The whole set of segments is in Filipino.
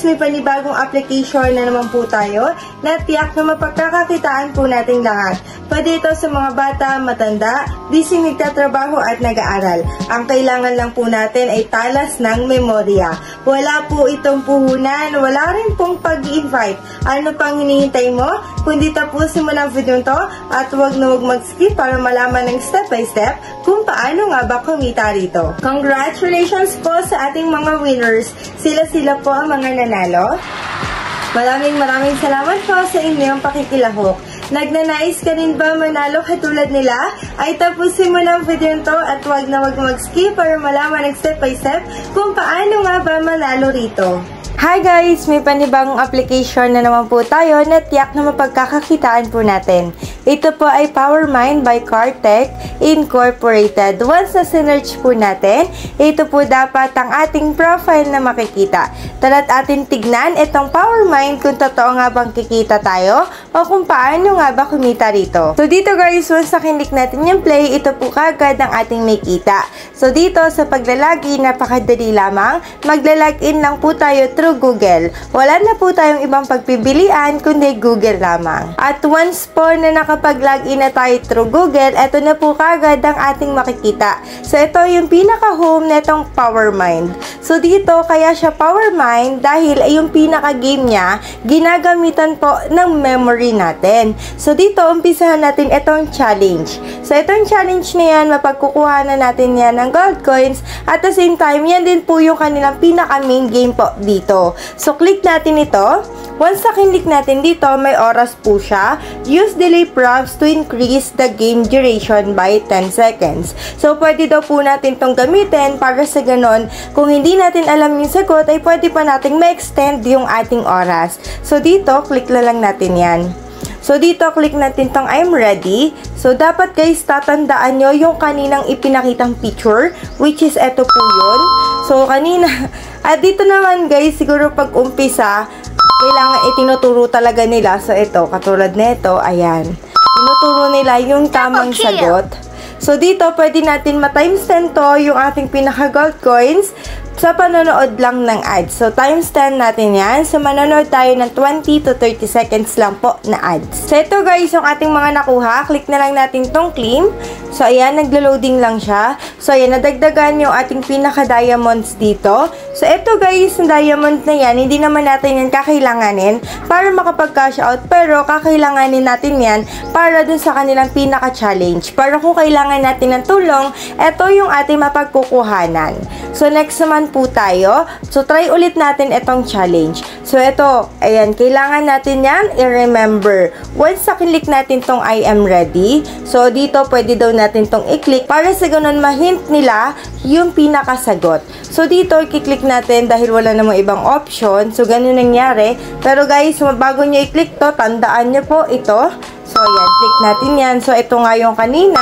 guys, may panibagong application na naman po tayo na tiyak na mapagkakakitaan po nating lahat. Pwede ito sa mga bata, matanda, di nagtatrabaho at nag-aaral. Ang kailangan lang po natin ay talas ng memorya. Wala po itong puhunan, wala rin pong pag-invite. Ano pang hinihintay mo? Kundi tapusin mo ng video to at huwag na huwag mag-skip para malaman ng step by step kung paano nga ba kumita rito. Congratulations po sa ating mga winners. Sila po ang mga nanalo. Maraming salamat po sa inyong pakikilahok. Nagnanais ka rin ba manalo katulad nila? Ay tapusin mo ng video to at huwag na huwag mag-skip para malaman ng step by step kung paano nga ba manalo rito. Hi guys! May panibagong application na naman po tayo na tiyak na mapagkakakitaan po natin. Ito po ay PowerMind by Cartech Incorporated. Once na sinearch po natin, ito po dapat ang ating profile na makikita. Tara't atin tignan itong PowerMind kung totoo nga bang kikita tayo o kung paano nga ba kumita rito. So dito guys, once na kinik natin yung play, ito po kagad ang ating makita. So dito sa paglalagi, napakadali lamang. Maglalagin lang po tayo through Google. Wala na po tayong ibang pagpipilian kundi Google lamang. At once po na nakapag-login na tayo through Google, ito na po kagad ang ating makikita. So ito yung pinaka-home netong PowerMind. So dito kaya siya PowerMind dahil ay yung pinaka-game niya ginagamitan po ng memory natin. So dito umpisahan natin itong challenge. So itong challenge na yan, mapagkukuha na natin yan ng gold coins at the same time yan din po yung kanilang pinaka-main game po dito. So, click natin ito. Once na click natin dito, may oras po siya. Use delay prompts to increase the game duration by 10 seconds. So, pwede daw po natin itong gamitin para sa ganon. Kung hindi natin alam yung sagot, ay pwede pa natin ma-extend yung ating oras. So, dito, click na lang natin yan. So, dito, click natin tong I'm ready. So, dapat guys, tatandaan nyo yung kaninang ipinakitang picture, which is eto po yun. So, kanina, at dito naman guys, siguro pag umpisa, kailangan itinuturo talaga nila. So, ito, katulad nito, ayan. Tinuturo nila yung tamang sagot. So, dito, pwede natin ma-times 10 to yung ating pinaka-gold coins sa panonood lang ng ads. So, times 10 natin yan. So, manonood tayo ng 20 to 30 seconds lang po na ads. So, ito guys, yung ating mga nakuha. Click na lang natin tong claim. So, ayan, naglo-loading lang siya. So, ayan, nadagdagan yung ating pinaka-diamonds dito. So, ito guys, yung diamond na yan, hindi naman natin yan kakailanganin para makapag-cash out. Pero, kakailanganin natin yan para dun sa kanilang pinaka-challenge. Para kung kailangan natin ng tulong, ito yung ating mapagkukuhanan. So, next naman po tayo. So, try ulit natin itong challenge. So, ito, ayan, kailangan natin yan i-remember. Once na click natin tong I am ready, so, dito, pwede daw natin tong i-click para sa ganun ma-hint nila yung pinakasagot. So, dito, i-click natin dahil wala namang ibang option. So, ganun nangyari. Pero, guys, bago nyo i-click to, tandaan nyo po ito. So, ayan, click natin yan. So, ito nga yung kanina.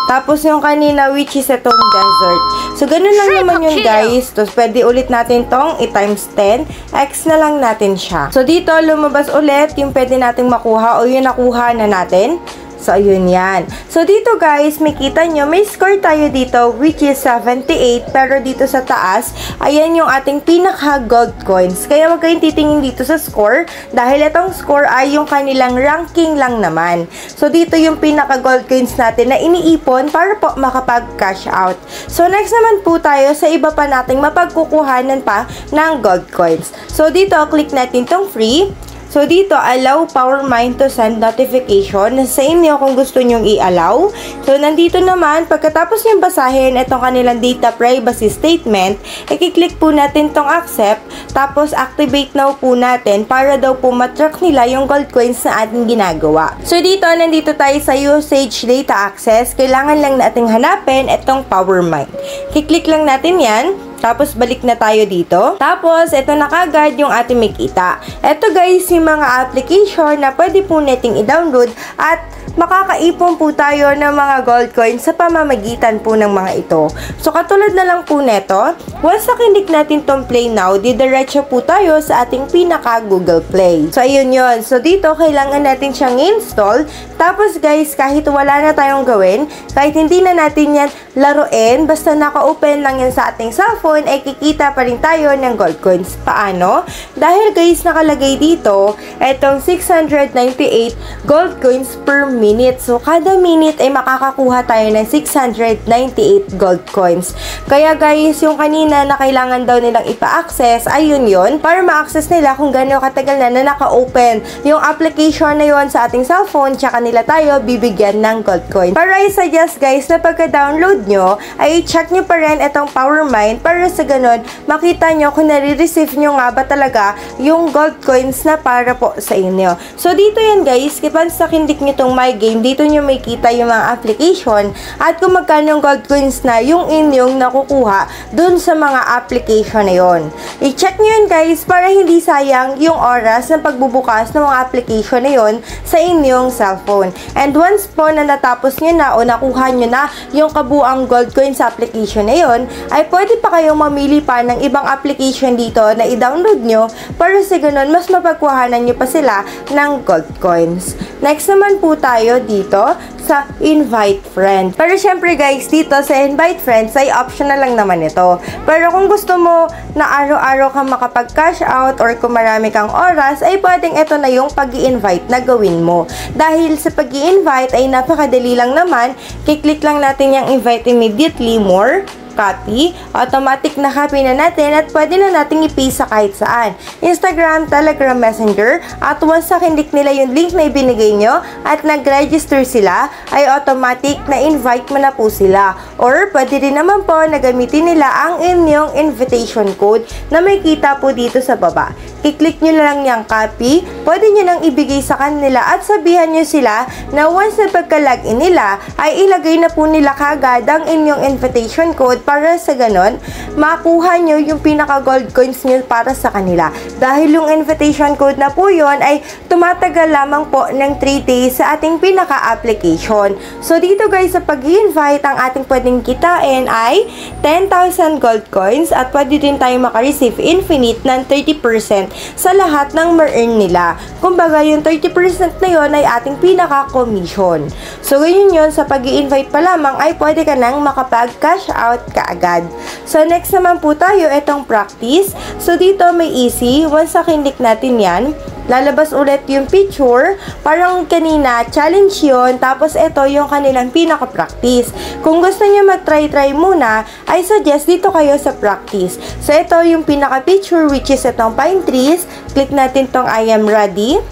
Tapos yung kanina, which is itong desert. So, ganun lang naman yun, guys. Tapos, pwede ulit natin tong i-times 10. X na lang natin siya. So, dito, lumabas ulit yung pwede nating makuha o yung nakuha na natin. So, ayun yan. So, dito guys, makita nyo, may score tayo dito, which is 78. Pero dito sa taas, ayan yung ating pinaka-gold coins. Kaya wag kayong titingin dito sa score, dahil itong score ay yung kanilang ranking lang naman. So, dito yung pinaka-gold coins natin na iniipon para po makapag-cash out. So, next naman po tayo sa iba pa nating mapagkukuhanan pa ng gold coins. So, dito, click natin tong free. So, dito, allow PowerMind to send notification. Sa inyo kung gusto nyong i-allow. So, nandito naman, pagkatapos nyo basahin itong kanilang data privacy statement, i-click po natin tong accept, tapos activate now po natin para daw po matrack nila yung gold coins na ating ginagawa. So, dito, nandito tayo sa usage data access. Kailangan lang nating hanapin itong PowerMind. I-click lang natin yan. Tapos, balik na tayo dito. Tapos, ito na kagad yung ating makita. Ito guys, yung mga application na pwede po nating i-download at makakaipon po tayo ng mga gold coins sa pamamagitan po ng mga ito. So, katulad na lang po neto, once nakinig natin tong Play Now, didiretso po tayo sa ating pinaka Google Play. So, ayun yun. So, dito, kailangan natin siyang install. Tapos, guys, kahit wala na tayong gawin, kahit hindi na natin yan laruin, basta naka-open lang yan sa ating cellphone, ay kikita pa rin tayo ng gold coins. Paano? Dahil, guys, nakalagay dito, etong 698 gold coins per minute. So, kada minute ay makakakuha tayo ng 698 gold coins. Kaya, guys, yung kanina na kailangan daw nilang ipa-access, ayun yun, para ma-access nila kung gano'ng katagal na naka-open yung application na yun sa ating cellphone, tsaka nila tayo bibigyan ng gold coin. Para I suggest, guys, na pagka-download nyo, ay check nyo pa rin itong PowerMine para sa ganun, makita nyo kung nare-receive nyo nga ba talaga yung gold coins na para po sa inyo. So, dito yan, guys, kapag sa kindik nyo itong My Game, dito nyo may kita yung mga application at kung magkano yung gold coins na yung inyong nakukuha dun sa mga application na yon. I-check nyo yun, guys, para hindi sayang yung oras ng pagbubukas ng mga application na yon sa inyong cellphone. And once po na natapos nyo na o nakuha nyo na yung kabuang gold coins sa application na yon, ay pwede pa kayong mamili pa ng ibang application dito na i-download nyo para sa ganun mas mapagkuhanan nyo pa sila ng gold coins. Next naman po tayo dito sa invite friend. Pero syempre, guys, dito sa invite friends ay optional lang naman ito. Pero kung gusto mo na araw-araw kang makapag-cash out or kung marami kang oras, ay pwedeng ito na yung pag-i-invite na gawin mo. Dahil sa pag-i-invite ay napakadali lang naman, kiklik lang natin yung invite immediately more, copy, automatic na copy na natin at pwede na natin i-paste sa kahit saan. Instagram, Telegram, Messenger, at once sa kindik nila yung link na ibinigay nyo at nag-register sila, ay automatic na invite mo na po sila. Or pwede rin naman po na gamitin nila ang inyong invitation code na may kita po dito sa baba. I-click nyo lang yung copy, pwede nyo nang ibigay sa kanila at sabihan nyo sila na once na pagka-login nila, ay ilagay na po nila kagad ang inyong invitation code para sa ganon, makuha nyo yung pinaka-gold coins nyo para sa kanila. Dahil yung invitation code na po yun ay tumatagal lamang po ng 3 days sa ating pinaka-application. So, dito, guys, sa pag-i-invite, ang ating pwedeng kitain ay 10,000 gold coins at pwede din tayo makareceive infinite ng 30% sa lahat ng ma-earn nila. Kumbaga, yung 30% na yun ay ating pinaka-commission. So, ganyan yun, sa pag-i-invite pa lamang ay pwede ka nang makapag-cash out kaagad. So, next naman po tayo, itong practice. So, dito may easy. Once sa kindik natin yan, lalabas ulit yung picture. Parang kanina, challenge yun. Tapos, ito yung kanilang pinaka-practice. Kung gusto nyo mag-try-try muna, I suggest dito kayo sa practice. So, ito yung pinaka-picture, which is itong pine trees. Click natin tong I am ready.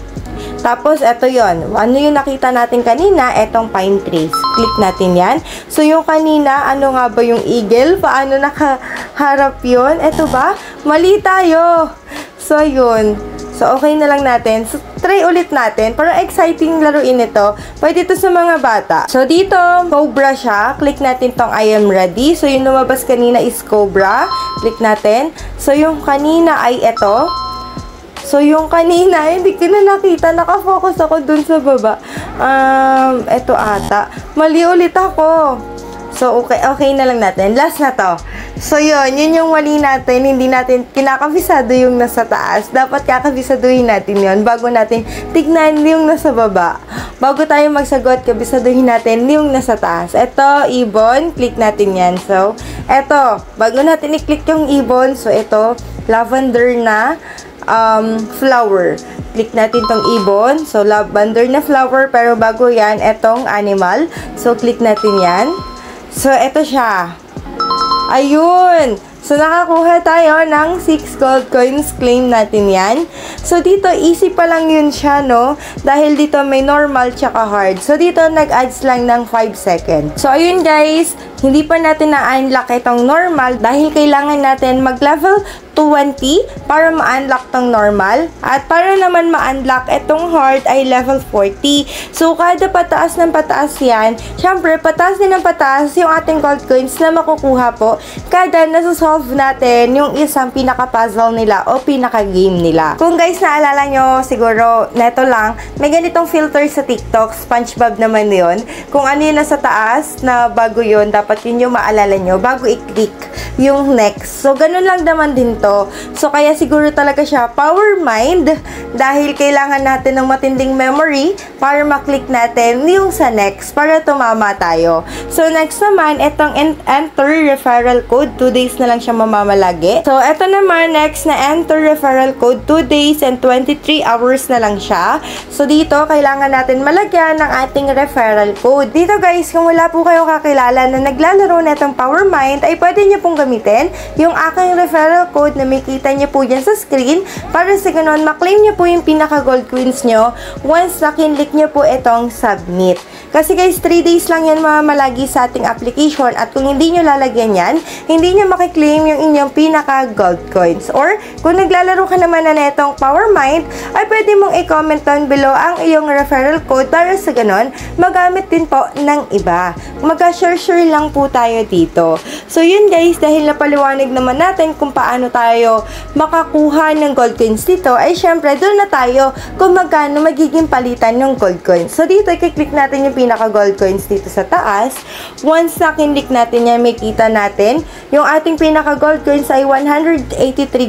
Tapos, ito yon. Ano yung nakita natin kanina? Etong pine trees. Click natin yan. So, yung kanina, ano nga ba yung eagle? Paano nakaharap yun? Ito ba? Mali tayo. So, yun. So, okay na lang natin. So, try ulit natin. Parang exciting laruin ito. Pwede ito sa mga bata. So, dito, cobra siya. Click natin tong I am ready. So, yung lumabas kanina is cobra. Click natin. So, yung kanina ay ito. So, yung kanina, hindi ko na nakita. Nakafocus ako dun sa baba. Ito ata. Mali ulit ako. So, okay na lang natin. Last na to. So, yun yung mali natin. Hindi natin kinakabisado yung nasa taas. Dapat kakabisaduhin natin yun bago natin tignan yung nasa baba. Bago tayo magsagot, kabisaduhin natin yung nasa taas. Ito, ibon. Click natin yan. So, ito. Bago natin i-click yung ibon. So, ito, lavender na flower. Click natin tong ibon. So, lavender na flower. Pero bago yan, etong animal. So, click natin yan. So, eto siya. Ayun! So, nakakuha tayo ng 6 gold coins. Claim natin yan. So, dito, easy pa lang yun siya, no? Dahil dito may normal tsaka hard. So, dito, nag-adds lang ng 5 seconds. So, ayun guys. hindi pa natin na-unlock itong normal dahil kailangan natin mag-level 20 para ma-unlock tong normal. At para naman ma-unlock itong hard ay level 40. So, kada pataas ng pataas yan, syempre, pataas din ng pataas yung ating gold coins na makukuha po kada nasa-solve natin yung isang pinaka-puzzle nila o pinaka-game nila. Kung guys, naalala nyo, siguro, neto lang, may ganitong filter sa TikTok, SpongeBob naman yun. Kung ano yun nasa taas na bago yun, dapat yun yung maalala nyo bago i-click yung next. So, ganun lang naman din to. So, kaya siguro talaga siya power mind dahil kailangan natin ng matinding memory para maklik natin yung sa next para tumama tayo. So, next naman, itong enter referral code. 2 days na lang siya mamamalagi. So, ito naman, next na enter referral code. 2 days and 23 hours na lang siya. So, dito, kailangan natin malagyan ng ating referral code. Dito guys, kung wala po kayo kakilala na naglalaro na itong power mind, ay pwede nyo pong gamitin yung aking referral code na may kita nyo po dyan sa screen para sa ganun, maklaim nyo po yung pinaka-gold coins nyo once na-kinlik nyo po itong submit. Kasi guys, 3 days lang yan mamamalagi sa ating application at kung hindi nyo lalagyan yan, hindi nyo makiklaim yung inyong pinaka-gold coins. Or, kung naglalaro ka naman na itong power mind, ay pwede mong i-comment down below ang iyong referral code para sa ganun, magamit din po ng iba. Mag-share lang po tayo dito. So, yun guys, dahil napaliwanag naman natin kung paano tayo makakuha ng gold coins dito, ay syempre, doon na tayo kung magkano magiging palitan ng gold coins. So, dito, i-click natin yung pinaka-gold coins dito sa taas. Once na-click natin yan, may kita natin, yung ating pinaka-gold coins ay 183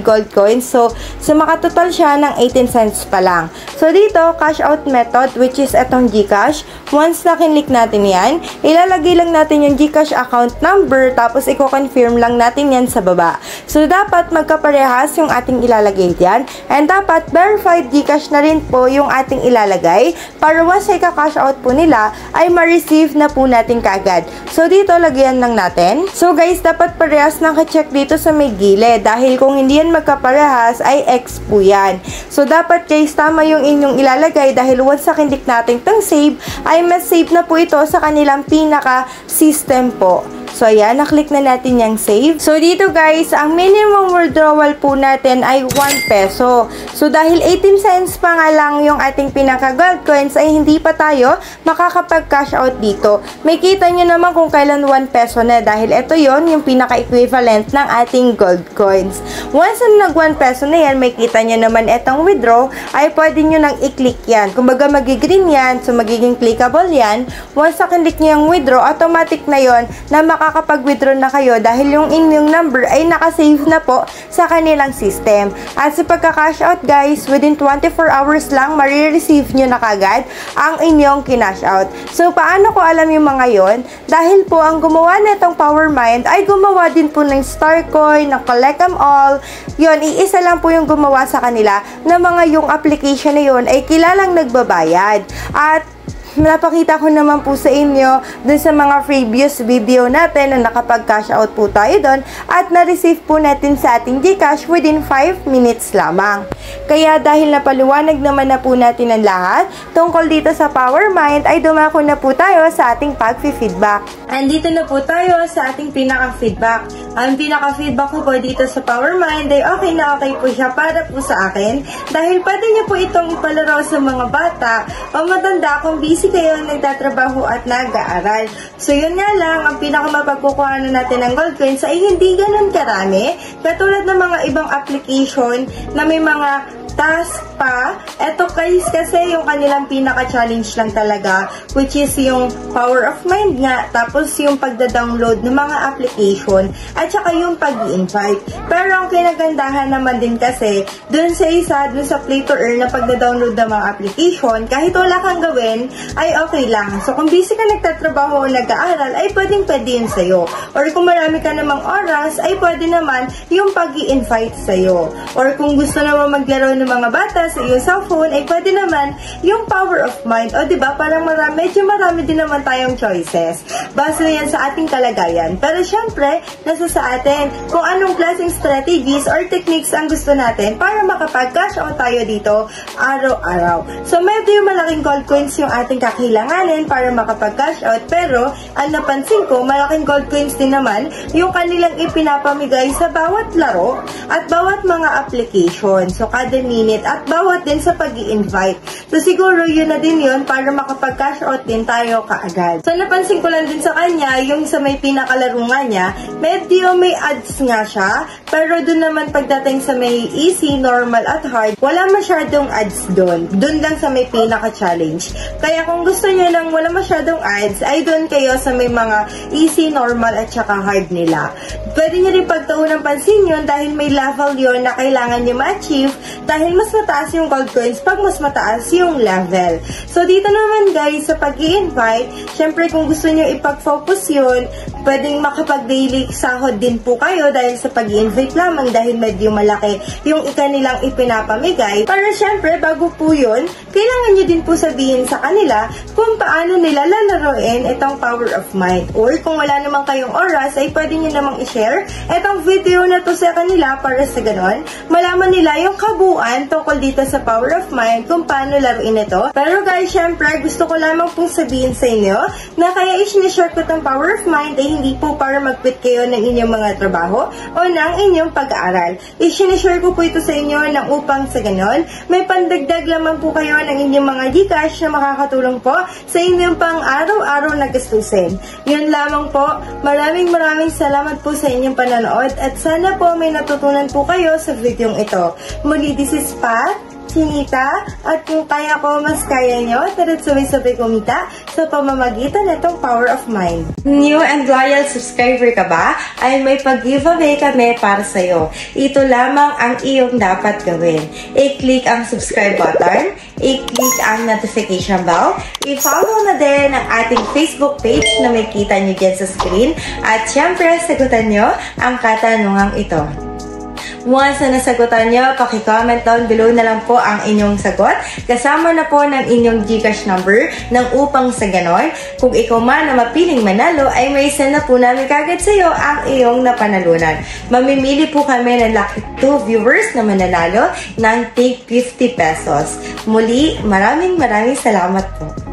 gold coins. So, makatotal siya ng 18 cents pa lang. So, dito, cash out method, which is etong GCash. Once na-click natin yan, ilalagay lang natin yung GCash account number, tapos i-confirm lang natin yan sa baba. So, dapat magkaparehas yung ating ilalagay dyan. And dapat verified GCash na rin po yung ating ilalagay para once ay ka-cash out po nila, ay ma-receive na po natin kaagad. So, dito, lagyan lang natin. So, guys, dapat parehas naka-check dito sa may gilid dahil kung hindi yan magkaparehas, ay X po yan. So, dapat guys, tama yung inyong ilalagay dahil once sa kindik natin itong save, ay mas save na po ito sa kanilang pinaka-system po. So, ayan, naklik na natin yung save. So, dito guys, ang minimum withdrawal po natin ay 1 peso. So, dahil 18 cents pa nga lang yung ating pinaka-gold coins, ay hindi pa tayo makakapag-cash out dito. May kita nyo naman kung kailan 1 peso na dahil ito yon yung pinaka-equivalent ng ating gold coins. Once na nag 1 peso na yan, may kita nyo naman itong withdraw, ay pwede nyo nang i-click yan. Kumbaga, magigreen yan, so magiging clickable yan. Once na kinlik nyo yung withdraw, automatic na yon na makakapag-withdraw na kayo dahil yung inyong number ay nakasave na po sa kanilang system. At sa pagka-cash out guys, within 24 hours lang, marireceive nyo na kagad ang inyong kinash out. So, paano ko alam yung mga yon? Dahil po, ang gumawa na itong Power Mind ay gumawa din po ng Starcoin, ng Collect 'em All. Yon, iisa lang po yung gumawa sa kanila na mga yung application na yon ay kilalang nagbabayad. At napakita ko naman po sa inyo dun sa mga previous video natin na nakapag-cash out po tayo dun at na-receive po natin sa ating GCash within 5 minutes lamang. Kaya dahil napaliwanag naman na po natin ang lahat tungkol dito sa Power Mind, ay dumako na po tayo sa ating pag-feedback. Andito na po tayo sa ating pinaka-feedback. Ang pinaka-feedback ko po dito sa Power Mind ay okay na okay po siya para po sa akin dahil pwede niyo po itong ipalaro sa mga bata o matanda kung busy kayo nagtatrabaho at nag-aaral. So, yun nga lang, ang pinakamapagkukuhanan natin ng gold coins ay hindi ganun karami. Katulad ng mga ibang application na may mga task pa. Ito guys, kasi yung kanilang pinaka-challenge lang talaga, which is yung Power of Mind nga, tapos yung pagda-download ng mga application, at saka yung pag-i-invite. Pero ang kinagandahan naman din kasi, dun sa Play to Earn na pagda-download ng mga application, kahit wala kang gawin, ay okay lang. So, kung busy ka nagtatrabaho o nag-aaral, ay pwedeng-pwede yun sa'yo. Or kung marami ka namang oras, ay pwede naman yung pag-i-invite sa'yo. Or kung gusto naman maglaro ng ng mga bata sa iyong cellphone ay pwede naman yung power of mind. O diba, parang medyo marami din naman tayong choices. Base yan sa ating kalagayan. Pero syempre, nasa sa atin kung anong klaseng strategies or techniques ang gusto natin para makapag-cash out tayo dito araw-araw. So, medyo malaking gold coins yung ating kakailanganin para makapag-cash out. Pero, ang napansin ko, malaking gold coins din naman yung kanilang ipinapamigay sa bawat laro at bawat mga application. So, kada minute at bawat din sa pag-i-invite. So, siguro yun na din yun para makapag-cash out din tayo kaagad. So, napansin ko lang din sa kanya, yung sa may pinakalaro nga niya, medyo may ads nga siya, pero dun naman pagdating sa may easy, normal at hard, wala masyadong ads dun. Dun lang sa may pinaka-challenge. Kaya kung gusto niyo nang wala masyadong ads, ay dun kayo sa may mga easy, normal at saka hard nila. Pwede niyo rin pagtuon ng pansin yun dahil may level yun na kailangan niyo ma-achieve dahil mas mataas yung gold coins pag mas mataas yung level. So, dito naman guys, sa pag-i-invite, syempre kung gusto niyo ipag-focus yun, pwedeng makapag-daily sahod din po kayo dahil sa pag-i-invite lamang dahil medyo malaki yung kanilang ipinapamigay. Para syempre, bago po yun, kailangan nyo din po sabihin sa kanila kung paano nila lalaroin itong power of mind. Or kung wala naman kayong oras, ay pwede nyo namang i-share itong video na to sa kanila para sa ganon, malaman nila yung kabuuan tungkol dito sa power of mind kung paano laruin ito. Pero guys, syempre, gusto ko lamang pong sabihin sa inyo na kaya i-share ko itong power of mind ay hindi po para mag-quit kayo ng inyong mga trabaho o ng inyong pag-aaral. I-share ko po ito sa inyo ng upang sa ganon, may pandagdag lamang po kayo ng inyong mga Gcash na makakatulong po sa inyong pang araw-araw na gastusin. Yun lamang po. Maraming salamat po sa inyong panonood at sana po may natutunan po kayo sa videong ito. Muli, this is Pat, Chinita, at kung kaya ko, mas kaya nyo, tara't sabay-sabay kumita sa pamamagitan nitong power of mind. New and loyal subscriber ka ba? Ay may pag-giveaway kami para sa'yo. Ito lamang ang iyong dapat gawin. I-click ang subscribe button, i-click ang notification bell, i-follow na din ang ating Facebook page na may kita nyo dyan sa screen, at syempre, sagutan nyo ang katanungang ito. Once na nasagutan nyo, paki-comment down below na lang po ang inyong sagot. Kasama na po ng inyong Gcash number ng upang sa ganon, kung ikaw man na mapiling manalo, ay may send na po namin kagad sa iyo ang iyong napanalunan. Mamimili po kami ng lucky 2 viewers na mananalo ng take 50 pesos. Muli, maraming salamat po.